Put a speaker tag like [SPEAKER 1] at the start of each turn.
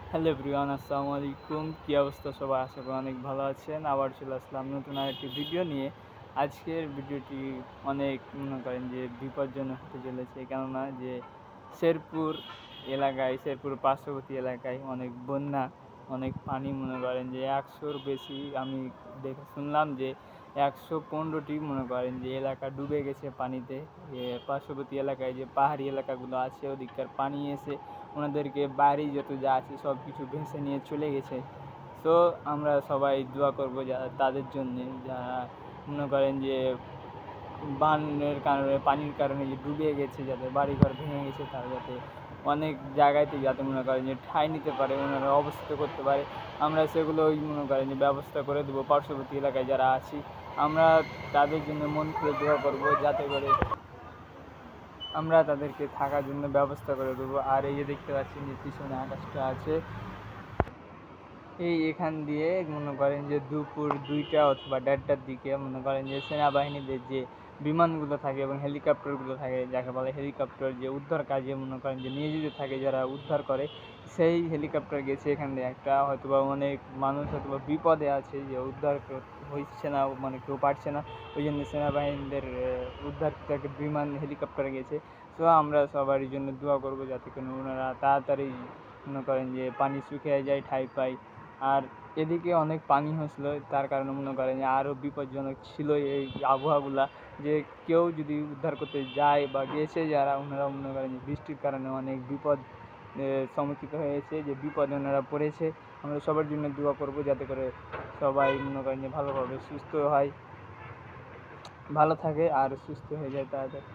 [SPEAKER 1] Hello everyone, আসসালামু আলাইকুম। কী অবস্থা সবাই? আশা করি অনেক ভালো আছেন। আবার চলে আসলাম নতুন আরেকটি ভিডিও নিয়ে। আজকের ভিডিওটি অনেক মনে করেন যে বিপজ্জনক হতে চলেছে, কেননা যে শেরপুর শেরপুর পার্শ্ববর্তী এলাকায় অনেক বন্যা, অনেক পানি, মনে করেন যে ১০০-র বেশি। আমি শুনলাম যে ১১৫টি মনে করেন যে এলাকা ডুবে গেছে পানিতে। পার্শ্ববর্তী এলাকায় যে পাহাড়ি এলাকাগুলো আছে ওদিককার পানি এসে ওনাদেরকে বাড়ি যত যা আছে সব কিছু ভেসে নিয়ে চলে গেছে। তো আমরা সবাই দোয়া করব তাদের জন্যে, যারা মনে করেন যে বানের কারণে, পানির কারণে যে ডুবে গেছে, যাদের বাড়িঘর ভেঙে গেছে, তারা যাতে অনেক জায়গাতে যাতে মনে করেন যে ঠাঁই নিতে পারে, ওনারা অবস্থিত করতে পারে। আমরা সেগুলোই মনে করেন যে ব্যবস্থা করে দেবো। পার্শ্ববর্তী এলাকায় যারা আছি আমরা তাদের জন্য মন খুলে দোয়া করব, যাতে করে আমরা তাদেরকে থাকার জন্য ব্যবস্থা করে দেবো। আর এই যে দেখতে পাচ্ছেন যে পিছনে আকাশটা আছে, এখান দিয়ে মনে করেন যে দুপুর 2টা অথবা 1:30টার দিকে মনে করেন যে সেনাবাহিনীদের যে বিমানগুলো থাকে এবং হেলিকপ্টারগুলো থাকে, যাকে বলে হেলিকপ্টার, যে উদ্ধার কাজে মনে করেন যে নিয়োজিত থাকে, যারা উদ্ধার করে, সেই হেলিকপ্টার গেছে এখান দিয়ে একটা। হয়তোবা অনেক মানুষ হয়তোবা বিপদে আছে, যে উদ্ধার হচ্ছে না, মানে কেউ পারছে না, ওই জন্য সেনাবাহিনীদের উদ্ধার বিমান হেলিকপ্টার গেছে। তো আমরা সবারই জন্য দোয়া করবো, যাতে করে ওনারা তাড়াতাড়ি মনে করেন যে পানি শুকিয়ে যায়, ঠাঁই পায়। আর এদিকে অনেক পানি হয়েছিল, তার কারণে মনে করেন যে আরও বিপজ্জনক ছিল এই আবহাওয়াগুলা। যে কেউ যদি উদ্ধার করতে যায় বা গেছে যারা, ওনারা মনে করেন যে বৃষ্টির কারণে অনেক বিপদ সম্মুখীন হয়েছে, যে বিপদে ওনারা পড়েছে। আমরা সবার জন্য দোয়া করব, যাতে করে সবাই মনে করেন যে ভালোভাবে সুস্থ হয়, ভালো থাকে আর সুস্থ হয়ে যায় তাড়াতাড়ি।